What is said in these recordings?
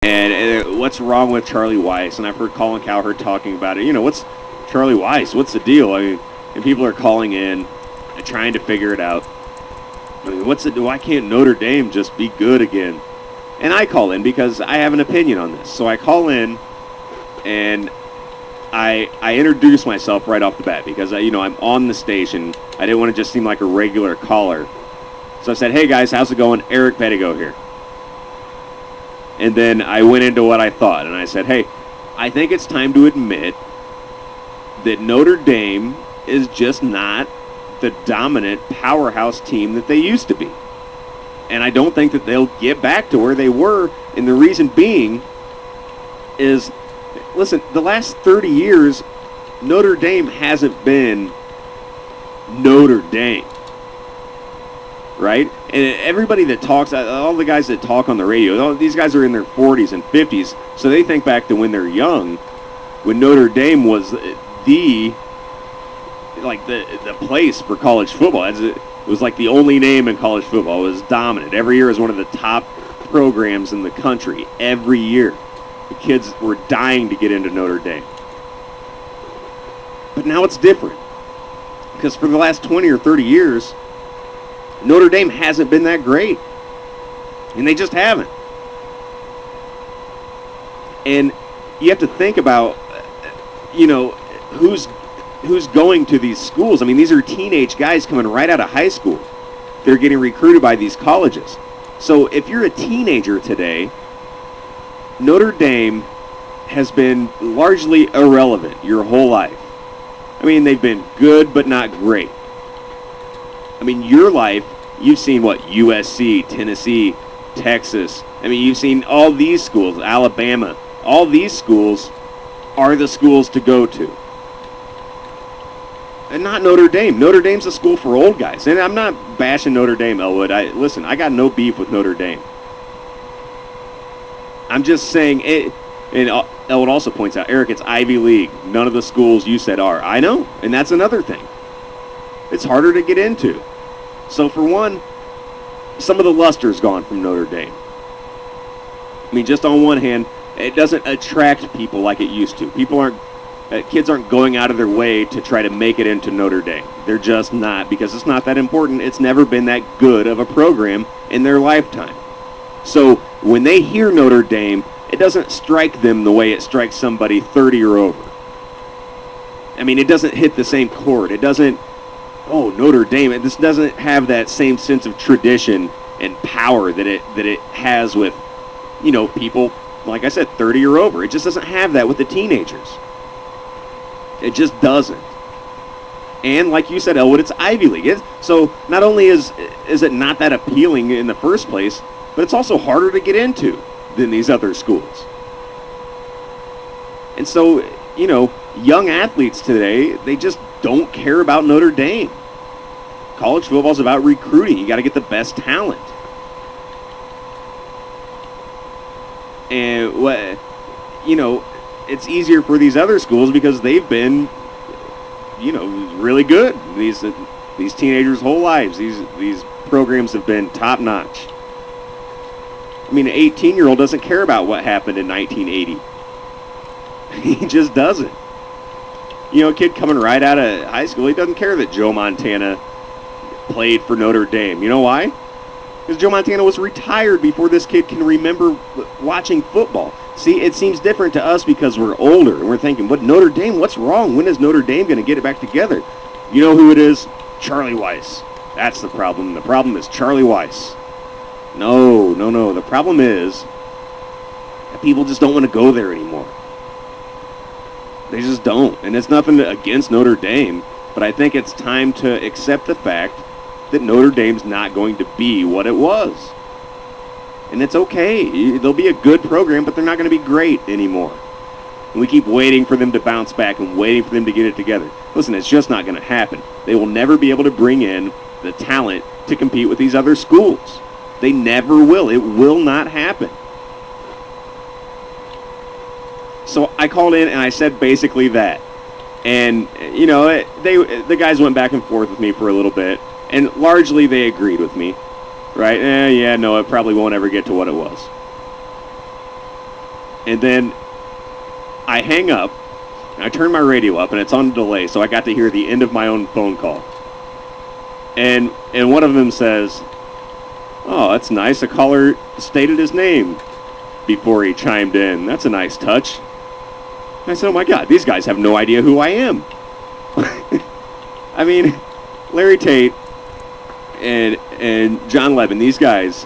And what's wrong with Charlie Weiss? And I've heard Colin Cowherd talking about it. What's Charlie Weiss? What's the deal? I mean, and people are calling in and trying to figure it out. I mean, why can't Notre Dame just be good again? And I call in because I have an opinion on this. So I call in and I introduce myself right off the bat because I'm on the station. I didn't want to just seem like a regular caller. So I said, "Hey guys, how's it going? Eric Peigo here." And then I went into what I thought, and I said, "Hey, I think it's time to admit that Notre Dame is just not the dominant powerhouse team that they used to be. And I don't think that they'll get back to where they were, and the reason being is, listen, the last 30 years, Notre Dame hasn't been Notre Dame, right? And everybody that talks, all the guys that talk on the radio, these guys are in their 40s and 50s, so they think back to when they're young, when Notre Dame was the place for college football. It was like the only name in college football. It was dominant. Every year it was one of the top programs in the country. Every year. The kids were dying to get into Notre Dame. But now it's different. Because for the last 20 or 30 years, Notre Dame hasn't been that great. And they just haven't. And you have to think about, who's going to these schools. I mean, these are teenage guys coming right out of high school. They're getting recruited by these colleges. So if you're a teenager today, Notre Dame has been largely irrelevant your whole life. I mean, they've been good, but not great. I mean, your life, you've seen what? USC, Tennessee, Texas. I mean, you've seen all these schools, Alabama. All these schools are the schools to go to. And not Notre Dame. Notre Dame's a school for old guys. And I'm not bashing Notre Dame, Elwood. Listen, I got no beef with Notre Dame. I'm just saying, and Elwood also points out, Eric, it's Ivy League. None of the schools you said are. I know, and that's another thing. It's harder to get into. So for one, some of the luster's gone from Notre Dame. I mean, just on one hand, it doesn't attract people like it used to. Kids aren't going out of their way to try to make it into Notre Dame. They're just not, because it's not that important. It's never been that good of a program in their lifetime. So when they hear Notre Dame, it doesn't strike them the way it strikes somebody 30 or over. I mean, it doesn't hit the same chord. It doesn't, Notre Dame. This doesn't have that same sense of tradition and power that it has with, people, like I said, 30 or over. It just doesn't have that with the teenagers. It just doesn't. And like you said, Elwood, it's Ivy League. So not only is it not that appealing in the first place, but it's also harder to get into than these other schools. And so, young athletes today, they just don't care about Notre Dame. College football is about recruiting. You got to get the best talent. And it's easier for these other schools because they've been, really good. These teenagers' whole lives, these programs have been top notch. I mean, an 18-year-old doesn't care about what happened in 1980. He just doesn't. A kid coming right out of high school, he doesn't care that Joe Montana played for Notre Dame. You know why? Because Joe Montana was retired before this kid can remember watching football. See, it seems different to us because we're older, and we're thinking, what, Notre Dame? What's wrong? When is Notre Dame going to get it back together? You know who it is? Charlie Weiss. That's the problem. The problem is Charlie Weiss. No. The problem is that people just don't want to go there anymore. They just don't. And it's nothing against Notre Dame, but I think it's time to accept the fact that Notre Dame's not going to be what it was. And it's okay. They'll be a good program, but they're not going to be great anymore. And we keep waiting for them to bounce back and waiting for them to get it together. Listen, it's just not going to happen. They will never be able to bring in the talent to compete with these other schools. They never will. It will not happen. So I called in and I said basically that. And, the guys went back and forth with me for a little bit. And largely they agreed with me. Right? It probably won't ever get to what it was. And then I hang up, and I turn my radio up, and it's on delay, so I got to hear the end of my own phone call. And one of them says, "Oh, that's nice. A caller stated his name before he chimed in. That's a nice touch." And I said, "Oh my God, these guys have no idea who I am." I mean, Larry Tate and John Levin, these guys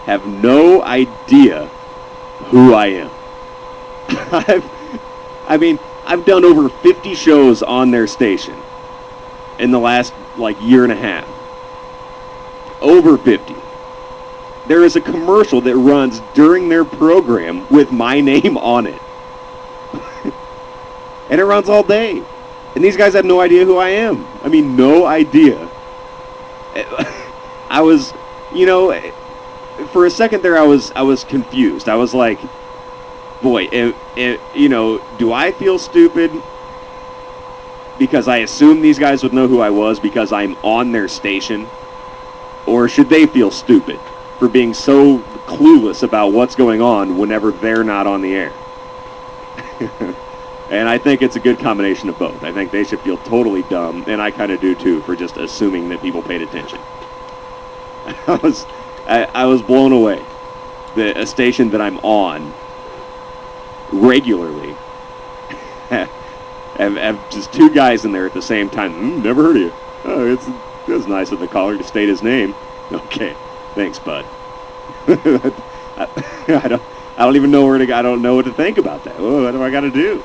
have no idea who I am. I've done over 50 shows on their station in the last year and a half. Over 50. There is a commercial that runs during their program with my name on it. And it runs all day. And these guys have no idea who I am. I mean, no idea. I was, for a second there I was confused. I was like, boy, do I feel stupid because I assume these guys would know who I was because I'm on their station? Or should they feel stupid for being so clueless about what's going on whenever they're not on the air? And I think it's a good combination of both. I think they should feel totally dumb, and I kind of do too, for just assuming that people paid attention. I was blown away that a station that I'm on regularly have just two guys in there at the same time. Never heard of you. Oh, it's nice of the caller to state his name. Okay, thanks, bud. I don't even know where to go. I don't know what to think about that. Oh, what do I got to do?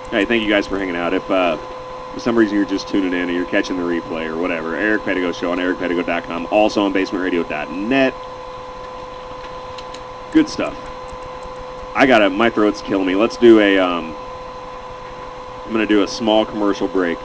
Hey, thank you guys for hanging out. If for some reason you're just tuning in or you're catching the replay or whatever, Eric Peigo Show on ericpeigo.com, also on basementradio.net. Good stuff. My throat's killing me. Let's do I'm going to do a small commercial break.